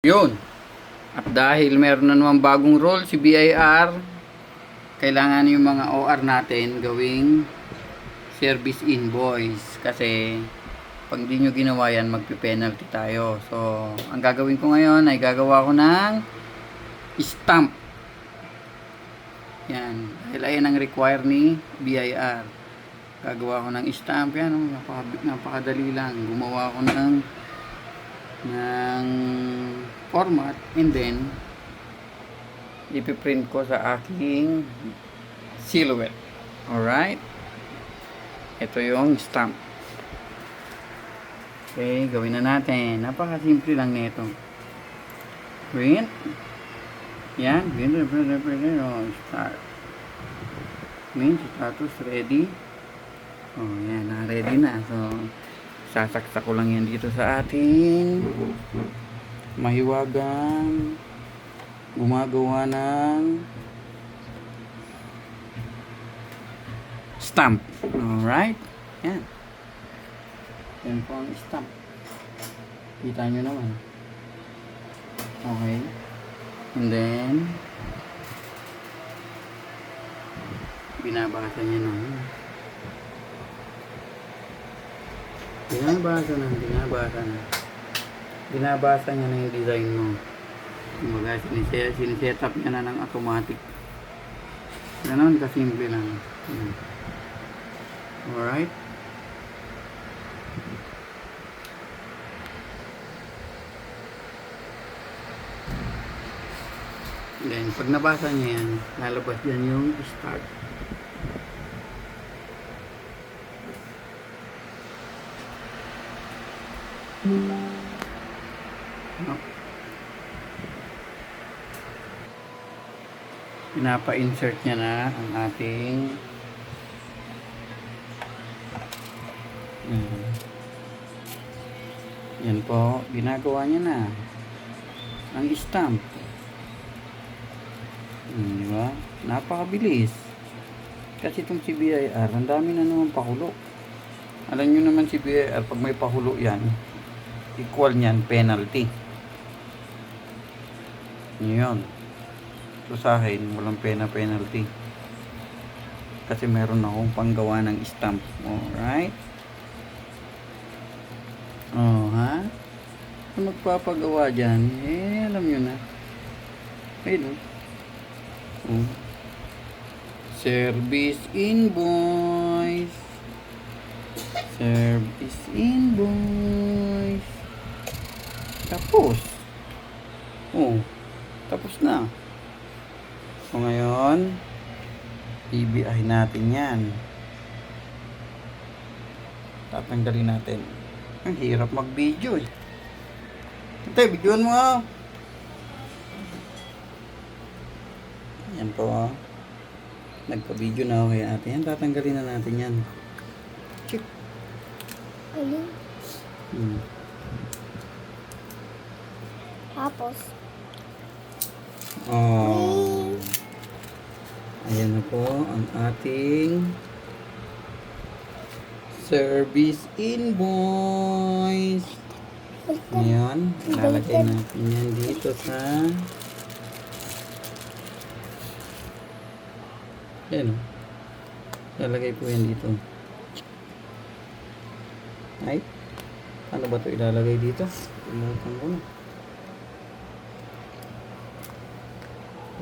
Yun. At dahil meron na naman bagong role si BIR, kailangan yung mga OR natin gawing service invoice. Kasi pag di nyo ginawa yan, magpe-penalty tayo. So, ang gagawin ko ngayon ay gagawa ko ng stamp. Yan. Dahil ayan ang require ni BIR. Gagawa ko ng stamp. Yan. Napakadali lang. Gumawa ko ng format and then ipiprint ko sa aking silhouette. Alright, ito yung stamp. Okay, gawin na natin. Napakasimple lang nito. Print. Yan, start. Print, status, ready. Oh, yan, ready na. So, sasaksak ko lang yan dito sa ating mahiwagang gumagawa ng stamp. Alright, yan. Yan po ang stamp. Kita nyo naman. Okay. And then binabasa nyo naman. Binabasa niya na yung design mo. Kumbaga, siniset up niya na ng automatic. Ganon, kasimple lang. Alright. Then, pag nabasa niya yan, lalabas yan yung start. Pinapa-insert niya na ang ating yan po, ginagawa niya na ang stamp. Diba? Napakabilis kasi itong si BIR ang dami na naman pahulo. Alam nyo naman si BIR, pag may pahulo yan, equal niyan penalty. Yun. So sa akin, walang penalty. Kasi meron akong panggawa ng stamp. Alright? Oh, ha? Kung magpapagawa dyan, alam nyo na. Ayun, oh. Service invoice. Service invoice. Tapos. Oh, tapos na. So ngayon, i-BI natin yan. Tatanggalin natin. Ang hirap mag-video eh. Ito, videoan mo nga. Yan po. Nagpa-video na ako kaya natin. Yan, tatanggalin na natin yan. Check. Ayun. Tapos. Oh. Ayan na po ang ating service invoice. Ngayon, lalagay natin yan dito sa ayan o. Lalagay po yan dito. Ay, ano ba ito ilalagay dito? Tumutan ko na.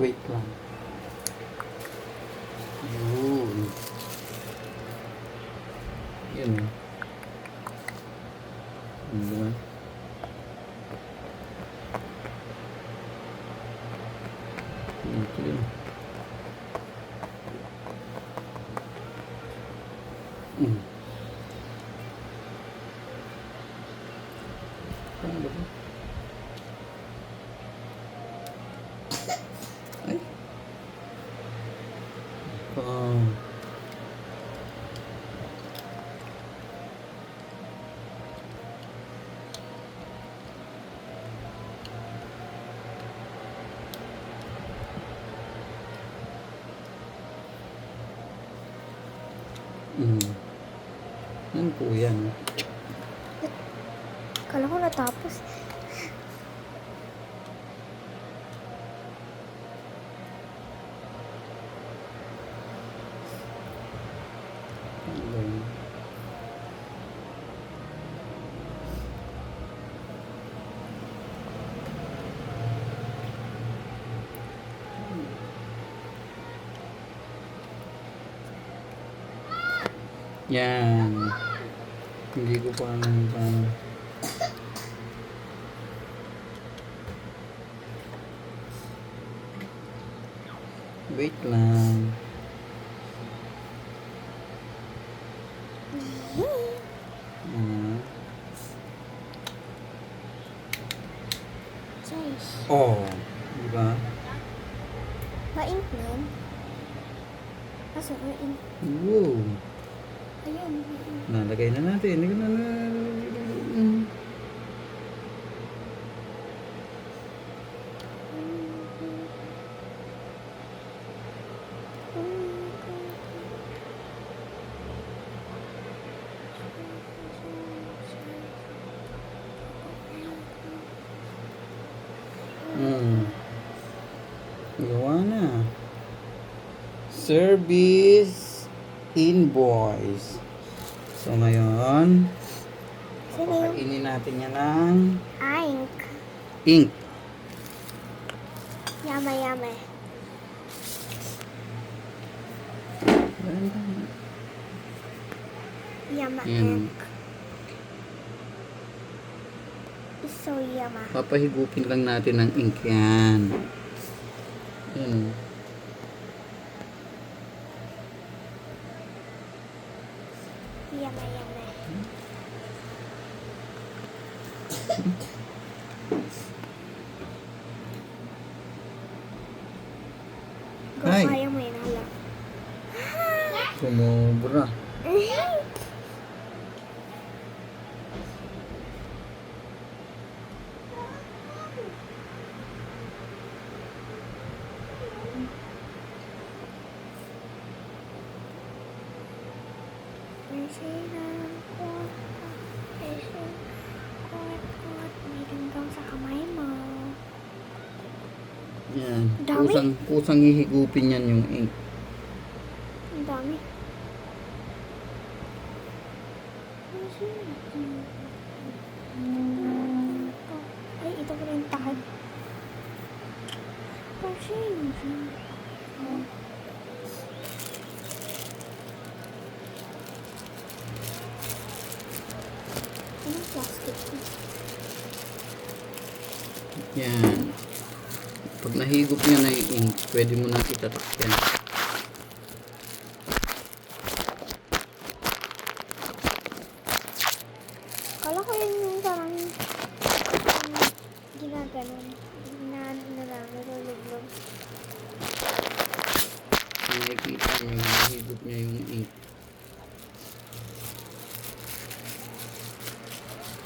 Wait lang. Yun. Yun. Diba? Ito yun. Paano ba? Ay. Oh. Yan po yan. Kala ko natapos. Yan. Hindi ko pa paano. Wait lang. Ah. Size. Oh, di ba? Ma-ink na yun. Kaso, ma-ink. Wow. Ayun, ma-ink. Nalagay na natin. Hindi ko na gawa na. Service invoice. So ngayon, Sino yung pakainin natin yan ng ink? ink. Yama. Yama Yan. ink. It's so yama. Papahigupin lang natin ng ink yan. Yan. Yama. Go, Ay. kaya mo yun, hala. Sumobra. May hanggang sa kamay mo. Yan. Dami. Kusang hihigupin yan yung ink. Ang dami. Ay, ito ko rin takad. Anong plastic? Yan. Pag nahigop niya na yung ink, pwede mo na itatak yan. Kala ko yun yung parang ginaganon. Nalulublog. Nakikita niyo, nahigop niya yung ink.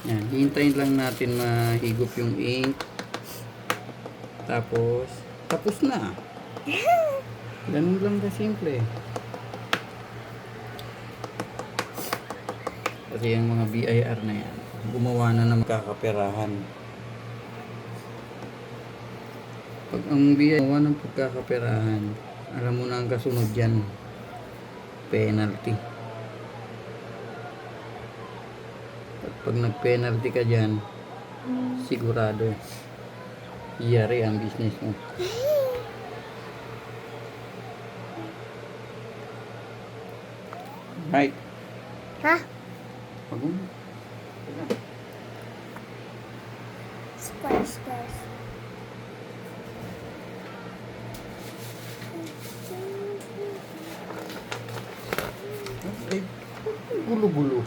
Yan, hintayin lang natin mahigop yung ink. Tapos na. Ganun lang kasimple. Kasi yung mga BIR na yan, gumawa na ng pagkakaperahan. Pag ang BIR gumawa ng pagkakaperahan, alam mo na ang kasunod dyan. Penalty. Pag nag-penalty ka dyan, sigurado iyari ang business mo. Right. Ha? Pag mo. Square. Ay, gulo-gulo.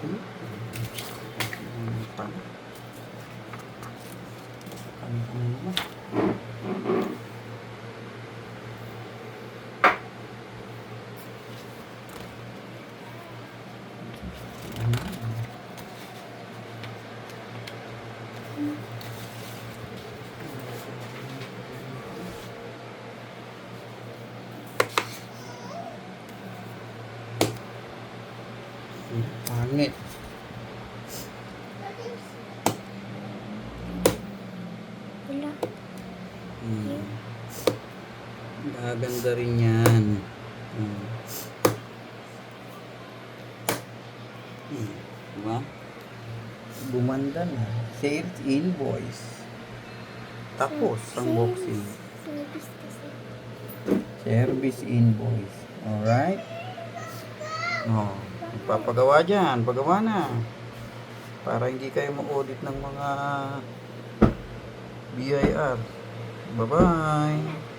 Pangit. Wala. Gaganda rin yan. Diba? Gumanda na. Sales invoice. Tapos ang boxing. Service kasi. Service invoice. Alright? Oh. Papagawa dyan. Pagawa na. Para hindi kayo ma-audit ng mga BIR. Bye-bye.